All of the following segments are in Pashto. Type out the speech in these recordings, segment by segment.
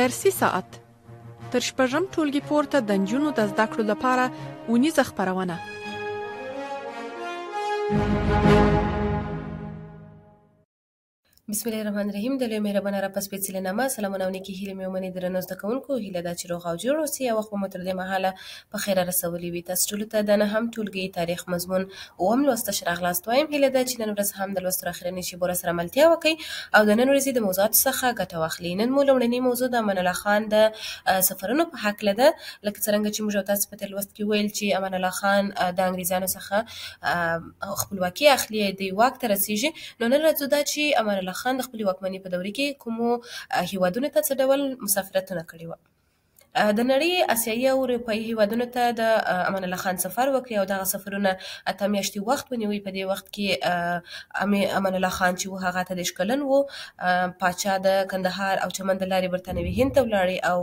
درسي ساعت تر شپږم ټولګي پورته د نجونو د زده کړو لپاره اونیزه خپرونه. بسم الله الرحمن الرحیم. د لوی مهربانه رب په سپېڅلي نامه سلامونه او نیکې هیلې مې ومنئ. درنو زده کوونکو، هیله ده چې روغ او جوړ اوسئ او وخت به مو تر دې مهاله په خیره رسولی وي. تاسو ټولو ته د نهم ټولګي تاریخ مضمون اووم لوست ته ښه راغلاست وایم. هیله ده چې نن ورځ هم د لوستو اخرنۍ شیبو راسره ملتیا وکړئ او د نن ورځې د موضوعاتو څخه ګټه واخلئ. نن مو لومړنۍ موضوع د امان الله خان د سفرونو په هکله ده. لکه څرنګه چې موږ او تاسو په تېر لوست کې ویل چې امان الله خان د انګریزانو څخه خپلواکي اخلي، د واک ته رسیږي. نو نن راځو دا چې امان الله خان د خپلې واکمنۍ په دوره کې کومو هیوادونو ته څه ډول مسافرتونه کړي وو. د نړۍ اسیایي او اروپایي هیوادونو ته د امان الله خان سفر وکړي او دغه سفرونه 8 میاشتې وخت ونیوي. په دې وخت کې امان الله خان چې و هغه ته 10 کلن و، پاچا د کندهار او چمن د لارې برتانوي هند ته ولاړی او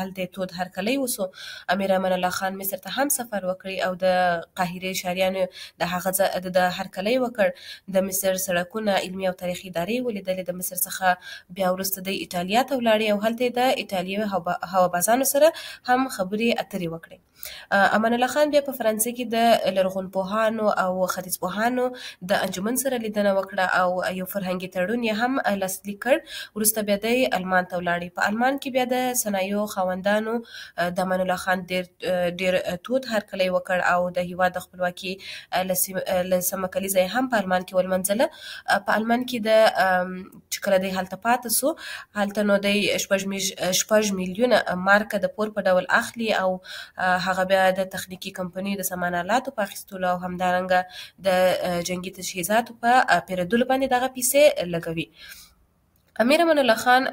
هلته تود هرکلی وسو. امیر امان الله خان مصر ته هم سفر وکړي او د قاهرې ښاریانو د هغه د هرکلی وکړ. د مصر سړکونه، علمي او تاریخي ادارې ولیدلې. د مصر څخه بیا وروسته د ایټالیا ته ولاړی او هلته د ایټالوي هوابازانو سره هم خبرې اترې وکړې. امان الله خان بیا په فرانسې کې د لرغونپوهانو او ختیځپوهانو د انجمن سره لیدنه وکړه او یو فرهنګي تړون یې هم لاسلیک کړ. وروسته بیا د المان ته ولاړی. په المان کې بیا د صنایعو خاوندانو د امان الله خان ډېر تود هرکلی وکړ او د هیواد د خپلواکي له سمه کلیزه هم په المان کې ولمنځله. په المان کې د چې کله دی هلته پاتې سو، هلته نو دی 6 میلیونه مارکه د پور په ډول اخلي او هغه بیا د تخنیکي کمپنیو د سامان آلاتو په اخیستلو او همدارنګه د جنگي تجهیزاتو په پیرودلو باندې دغه پیسې لګوي. امیر امان الله خان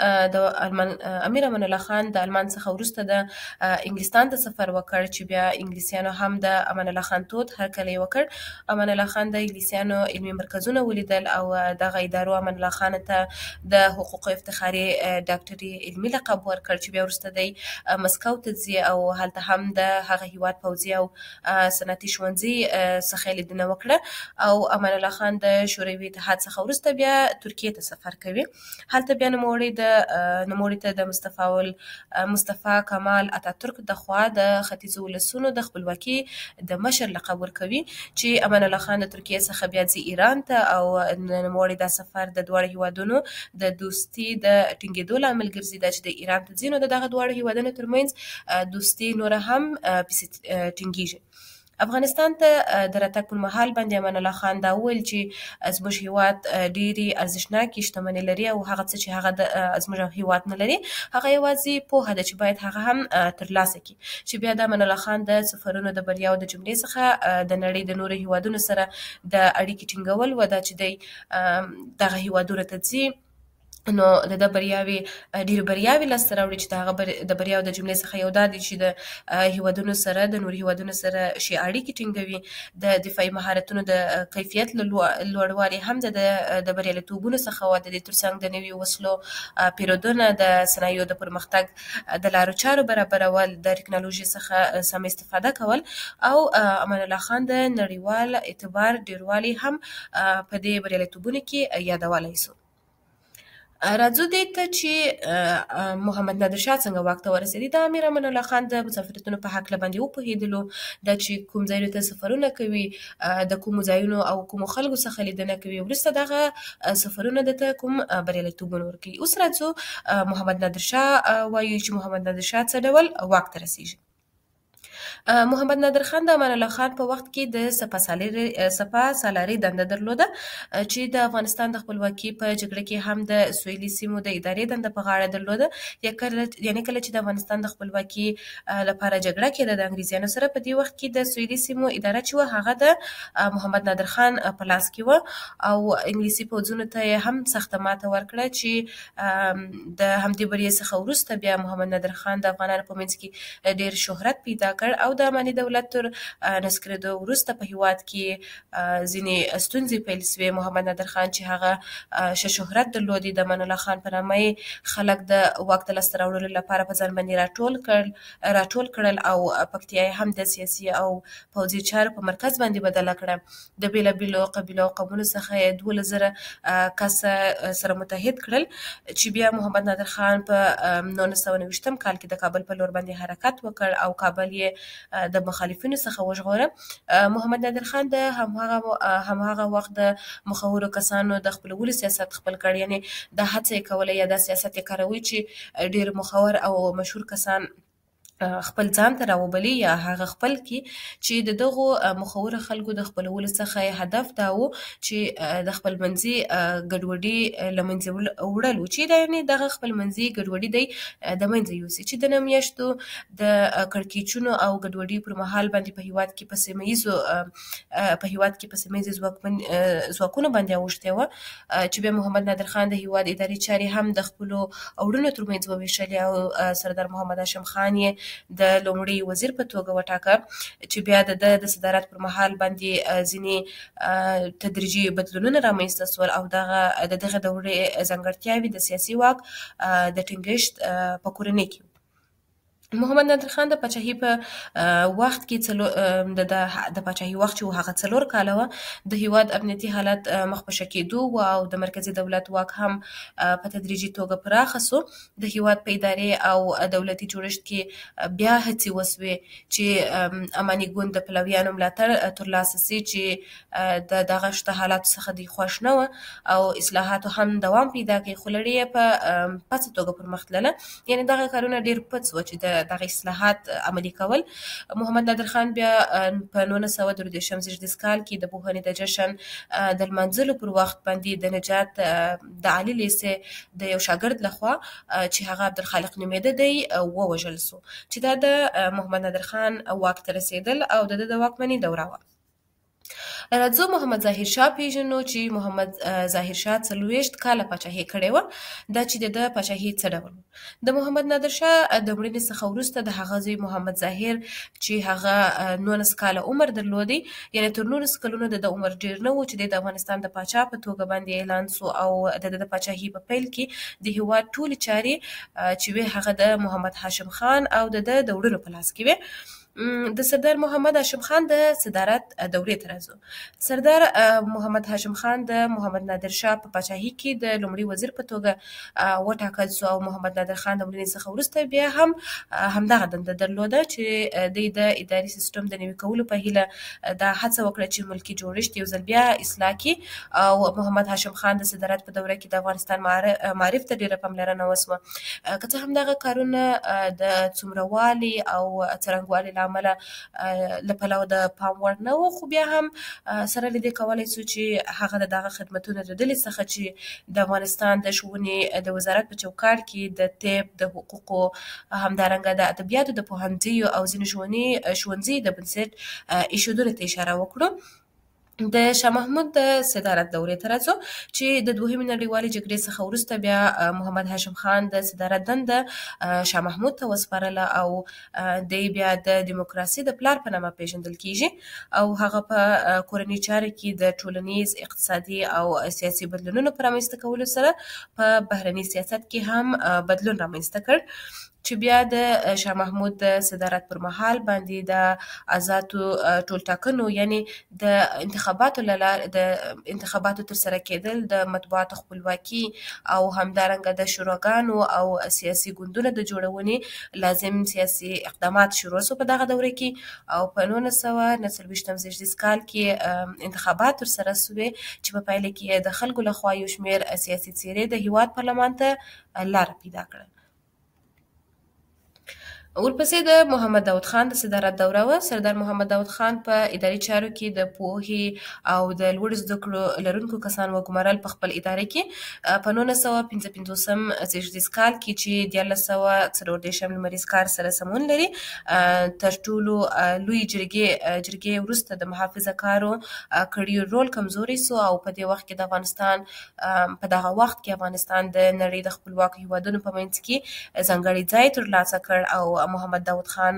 د المان څخه وروسته د انګلستان ته سفر وکړ چې بیا انګلیسیانو هم د امان الله خان تود هرکلی وکړ. امان الله خان د انګلیسیانو علمي مرکزونه ولیدل او دغه ادارو امان الله خان ته د حقوق افتخاري ډاکټري علمي لقب ورکړ چې بیا وروسته دی مسکو ته ځي او هلته هم د هغه هیواد پوځي او صنعتي ښوونځي څخه لیدنه وکړه. او امان الله خان د شوروي اتحاد څخه وروسته بیا ترکیې ته سفر کوي. هلته بیا نوموړي ته د مصطفی کمال اتاتورک د خوا د ختیځو ولسونو د خپلواکي د مشر لقب ورکوي چې امان الله خان د ترکیې څخه بیا ځي ایران ته او نوموړي دا سفر د دواړو هیوادونو د دوستي د ټینګېدو لامل ګرځي. دا چې د ایران ته ځي نو د دغه دواړو هیوادونو ترمنځ دوستي نوره هم ټینګېږي. افغانستان ته د راتګ پر مهال باندې امان الله خان دا وویل چې زموږ هیواد ډېرې ارزښتناکې شتمنۍ لري او هغه څه چې هغه زموږ هیواد نه لري هغه یوازې پوهه ده چې باید هغه هم ترلاسه کړي. چې بیا د امان الله خان د سفرونو د بریاو د جملې څخه د نړۍ د نورو هیوادونو سره د اړیکې ټینګول و. دا چې دی دغه هیوادونو ته ځي نو د بریاوي ډېر بریاوي لاسته راوړي چې د هغه د بریاو د جملې څخه یو دا دی چې د هیوادونو سره د نورو هیوادونو سره شي اړیکې ټینګوي. د دفاعي مهارتونو د کیفیت لوړوالي هم د بریالیتوبونو څخه و. د دې ترڅنګ د نویو وسلو پیرودنه، د صنایعو د پرمختګ د لارو چارو برابرول، د ټکنالوژي څخه سم استفاده کول او امان الله خان د نړیوال اعتبار ډیروالی هم په دې بریالیتوبونو کې یادولی سو. راځو دې ته چې محمد نادر شاه څنګه واک ته ورسېدی. د امیر امان الله خان د مسافرتونو په هکله باندې وپوهېدلو، دا چې کوم ځایونو ته سفرونه کوي، د کومو ځایونو او کومو خلکو څخه لیدنه کوي، وروسته دغه سفرونه دته کوم بریالیتوبونه ورکوي. اوس راځو محمد نادر شاه وایي چې محمد نادر شاه څه ډول واک ته رسېږي. محمد نادر خان د امان الله خان په وخت کې د سپه سالاري دنده درلوده چې د افغانستان د خپلواکي په جګړه کې هم د سویلي سیمو د ادارې دنده په غاړه درلوده. یعنې کله چې د افغانستان د خپلواکي لپاره جګړه کېده د انګریزانو سره، په دې وخت کې د سویلي سیمو اداره چې وه هغه د محمد نادر خان په لاس کې وه او انګلیسي پوځونو ته یې هم سخته ماته ورکړه چې د همدې بریې څخه وروسته بیا محمد نادر خان د افغانانو په منځ کې ډېر شهرت پیدا کړ او د اماني دولت تر نسکرېدو وروسته په هیواد کې ځینې ستونزې پیل سوې. محمد نادر خان چې هغه ښه شهرت درلودی، د امان الله خان په نامه خلک د واک د لاسته راوړلو لپاره په ځان باندې راټول کړل او پکتیا یې هم د سیاسي او پوځي چارو په مرکز باندې بدله کړه. د بېلابېلو قبیلو او قومونو څخه یې 12,000 کسه سره متحد کړل چې بیا محمد نادر خان په 1929 کال کې د کابل په لور باندې حرکت وکړ او کابل یې د مخالفینو څخه وژغوره. محمد نادر خان د هماغه وخت د مخورو کسانو د خپلولو سیاست خپل کړ، یعنی دا هڅه یې کوله یا دا سیاست یې کاروي چې ډېر مخور او مشهور کسان خپل ځان ته راوبلي یا هغه خپل کې چې د دغو مخوره خلکو د خپلولو څخه هدف دا و چې د خپل منځي ګډوډي له منځه وړل و، چې یعنې دغه خپل منځي ګډوډي دی د منځه یوسي، چې د 9 میاشتو د کړکېچونو او ګډوډي پر مهال باندې په هیواد کې په سیمه ییزو ځواکونو باندې اوښتې وه، چې بیا محمد نادر خان د هیواد اداري چارې هم د خپلو اړونو ترمنځ وویشلې او سردار محمد هاشم خان یې د لومړي وزیر په توګه وټاکه، چې بیا د صدارت پر مهال باندې ځینې تدریجي بدلونونه رامنځته سول او د دغه دورې ځانګړتیاوې د سیاسي واک د ټینګښت په کورنۍ کې. محمد نادر خان د پاچاهي په وخت کې د پاچاهي وخت چې هغه 4 کاله وه، د هیواد امنیتي حالت مخ په ښه کېدو و او د مرکزي دولت واک هم په تدریجي توګه پراخه سو. د هیواد په ادارې او دولتي جوړښت کې بیا هڅې وسوې چې اماني ګوند د پلویانو ملاتړ ترلاسه سي، چې د دغه شته حالاتو څخه دوی خوښ نه وه او اصلاحاتو هم دوام پیدا کړي، خو لړۍ یې په پڅه توګه پرمخ تلله. یعنې دغه کارونه ډېر پڅ وه چې دغه اصلاحات عملي کول. محمد نادر خان بیا په 1933 کال کې د پوهنې د جشن د لمانځلو پر وخت باندې د نجات د عالي لیسې د یو شاګرد لخوا چې هغه عبدالخالق نومېده دی ووژل سو، چې دا د محمد نادر خان واک ته رسېدل او د واکمنۍ دوره وه. راځو محمد ظاهر شاه پیژنو چې محمد ظاهر شاه 40 کاله پاچاهي کړې وه. دا چې د پاچاهي څه ډول و؟ د محمد نادر شاه د مړینې څخه وروسته د هغه زوی محمد ظاهر چې هغه 19 کاله عمر درلودی، یعنې تر 19 کلونو د عمر ډېر نه و چې د افغانستان د پاچا په توګه باندې اعلان سو او د پاچاهي په پیل کې د هیواد ټولې چارې چې وې هغه د محمد هاشم خان او د وړونو په لاس کې وې. د سردار محمد هاشم خان د صدارت دورې ته راځو. سردار محمد هاشم خان د محمد نادر شاه په پاچاهي کې د لومړي وزیر په توګه وټاکل سو او محمد نادر خان د مړینې څخه وروسته بیا هم همدغه دنده درلوده چې دوی د اداري سیستم د نوي کولو په هیله دا هڅه وکړه چې ملکي جوړښت یو ځل بیا اصلاح کړي او محمد هاشم خان د صدارت په دوره کې د افغانستان معارف ته ډېره پاملرنه وسوه. که څه هم دغه کارونه د څومروالي او څرنګوالي له امله له پلوه د پام وړ نه و، خو بیا هم سره له دې کولی سو چې هغه د دغه خدمتونو د ډلې څخه چې د افغانستان د ښوونې د وزارت په چوکاټ کې د طب، د حقوقو، همدارنګه د ادبیاتو د پوهنځیو او ځینې ښوونځي د بنسټ ایښودنې ته اشاره وکړو. د شاه محمود د صدارت دورې ته راځو چې د دوهمې نړیوالې جګړې څخه وروسته بیا محمد هاشم خان د صدارت دنده شاه محمود ته وسپارله او دی بیا د دیموکراسي د پلار په نامه پیژندل کیږي او هغه په کورنۍ چارو کې د ټولنیز، اقتصادي او سیاسي بدلونونو په رامنځته کولو سره په بهرني سیاست کې هم بدلون رامنځته کړ، چې بیا د شاه محمود د صدارت پر مهال باندې د آزادو ټولټاکنو یعنی د انتخاباتو ترسره کېدل، د مطبوعاتو خپلواکي او همدارنګه د شوراګانو او سیاسي ګوندونو د جوړونې لازم سیاسي اقدامات شروع سو په دغه دوره کې او په 1929 کال کې انتخابات ترسره سوې چې په پایله کې د خلکو لخوا یو شمېر سیاسي څېرې د هیواد پارلمان ته لاره پیدا کړه. ورپسې د محمد داود خان د صدارت دوره وه. سردار محمد داود خان په اداري چارو کې د پوهې او د لوړو زده کړو لرونکو کسان وګمارل په خپل اداره کې. په 1955 کال کې چې 1940 لمریز کال سره سمون لري، تر ټولو لوی جرګې وروسته د محافظه کارو کړي رول کمزوري سو او په دې وخت کې د افغانستان په دغه وخت کې افغانستان د نړۍ د خپلواکو هیوادونو په منځ کې ځانګړی ځای ترلاسه کړ او محمد داود خان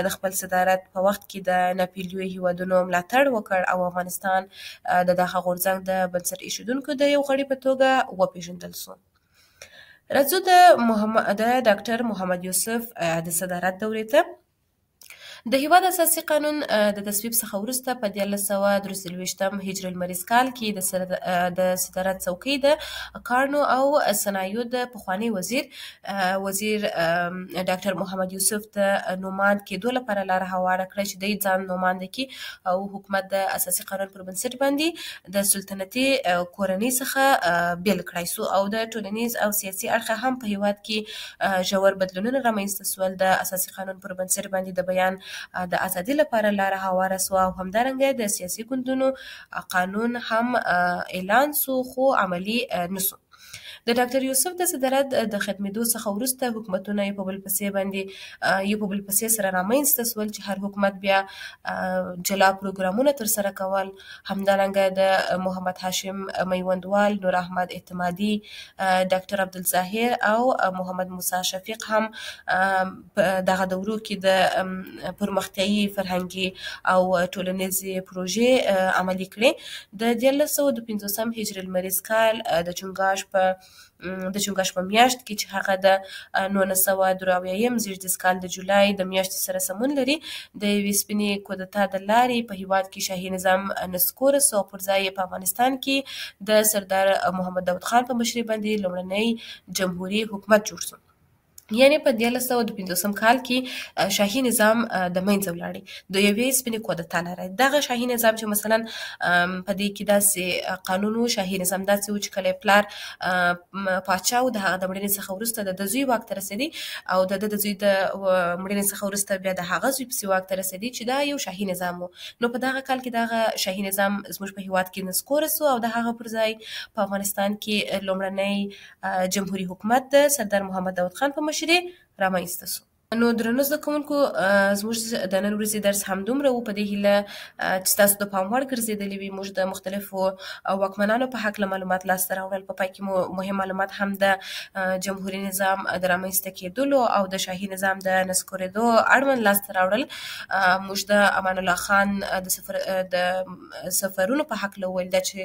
د خپل صدارت په وخت کې د ناپیلیوي هیوادونو ملاتړ وکړ او افغانستان د دغه غورځنګ د بنسټ ایښودونکو د یو غړي په توګه وپېژندل شو. راځو د ډاکټر محمد یوسف د صدارت دورې ته. د هیواد اساسي قانون د تصویب څخه وروسته په 1923 هجري لمریز کال کې د صدارت څوکۍ د کارنو او صنایعو د پخواني وزیر ډاکټر محمد یوسف د نوماند کېدو لپاره لاره هواره کړه چې دی ځان نوماند کړي او حکومت د اساسي قانون پر بنسټ باندې د سلطنتي کورنۍ څخه بیل کړای سو او د ټولنیز او سیاسي اړخه هم په هیواد کې ژور بدلونونه رامنځته سول. د اساسي قانون پر بنسټ باندې د بیان د ازادي لپاره لاره هواره سوه او همدارنګه د سیاسي ګوندونو قانون هم اعلان سو خو عملي نسو. د ډاکټر یوسف د صدارت د ختمېدو څخه وروسته حکومتونه یو په بل پسې سره رامنځته سول چې هر حکومت بیا جلا پروګرامونه ترسره کول. همدارنګه د محمد هاشم میوندوال، نور احمد اعتمادي، ډاکټر عبدالظاهر او محمد موسی شفیق هم دغه دورو کې د پرمختیایي فرهنګي او ټولنیزې پروژې عملي کړې. د 1950 هجري لمریز کال د چنګاښ په میاشت کې چې هغه د 1923 زیږدیز کال د جولای د میاشتې سره سمون لري، د یوې سپینې کودتا د لارې په هیواد کې شاهي نظام نسکوره سو او پر ځای په افغانستان کې د سردار محمد داود خان په مشرۍ باندې لومړنی جمهوري حکومت جوړ سو. یعنی په 1950 کال کې شاهي نظام د منځه ولاړی، د یوې سپینې کودتا لري. دغه شاهي نظام چې مثلا په دې کې داسې قانون و، شاهي نظام داسې و چې کله پلار پاچا و د هغه د مړینې څخه وروسته د زوی واک ته رسېدی او د زوی د مړینې څخه وروسته بیا د هغه زوی پسې واک ته رسېدی چې دا یو شاهي نظام و. نو په دغه کال کې دغه شاهي نظام زموږ په هیواد کې نسکوره سو او د هغه پر ځای په افغانستان کې لومړنی جمهوري حکومت د سردار محمد داود خان په مشرۍ رامنځته سو. نو درنو زده کوونکو، زموږ د نن ورځې درس همدومره و. په دې هیله چې ستاسو د پام وړ ګرځېدلی وي. موږ د مختلفو واکمنانو په هکله معلومات لاسته راوړل. په پای کې مو مهم معلومات هم د جمهوري نظام د رامنځته کېدلو او د شاهي نظام د نسکورېدو اړوند لاسته راوړل. موږ د امان الله خان د سفرونو په هکله وویل، دا چې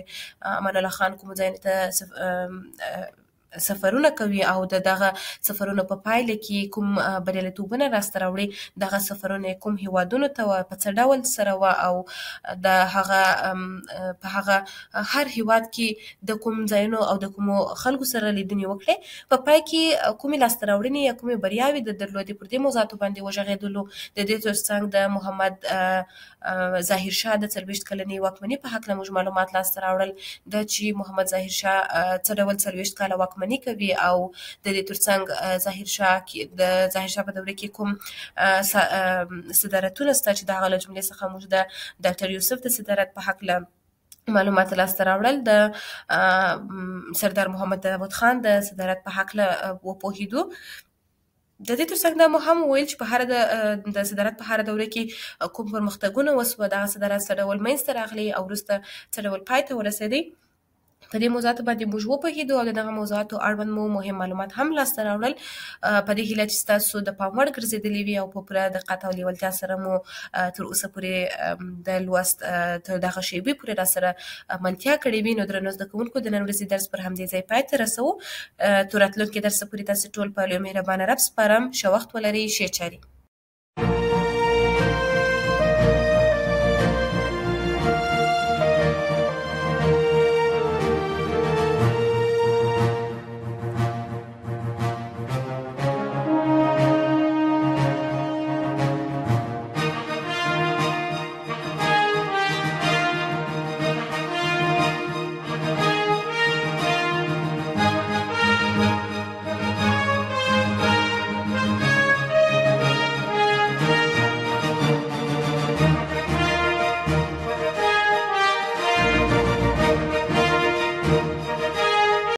امان الله خان کومو ځایونو ته سفرونه کوي او دغه سفرونو په پایله کې کوم بریالیتوبونه لاسته راوړي، دغه سفرونه کوم هیوادونو ته په څه ډول سره وه او د هغه په هغه هر هیواد کې د کوم ځایونو او د کومو خلکو سره لیدنې وکړې. په پای کې کومې لاسته راوړنې یا کومې بریاوې د درلودې، پر دې موضوعاتو باندې وغږېدلو. د دې ترڅنګ د محمد ظاهر شاه د 40 کلنې واکمنۍ په هکله موږ معلومات لاسته راوړل، دا چې محمد ظاهر شاه څه ډول 40 کاله واکمني کوي او د دې ترڅنګ ظاهر شاه په دوره کې کوم صدارتونه سته چې د هغه له جملې څخه موږ د ډاکټر یوسف د صدارت په هکله معلومات لاسته راوړل. د سردار محمد داود خان د صدارت په هکله وپوهېدو. د دې ترڅنګ دا مو هم وویل چې په د صدارت په هره دوره کې کوم پرمختګونه وسوه، دغه صدارت څه ډول منځته راغلی او وروسته څه ډول پای ته ورسېدی. په دې موضوعاتو باندې موږ وپوهېدو او د دغه موضوعاتو اړوند مو مهم معلومات هم لاسته راوړل. په دې هیله چې ستاسو د پام وړ ګرځېدلي وي او په پوره دقت او لیوالتیا سره مو تر اوسه پورې د لوست تر دغه شیبې پورې راسره ملتیا کړې وي. نو درنو زده کوونکو، د نن ورځې درس پر همدې ځای پای ته رسوو. تر راتلونکي درسه پورې تاسې ټول په لوی مهربانه رب سپارم. ښه وخت ولرئ. ښې چارې.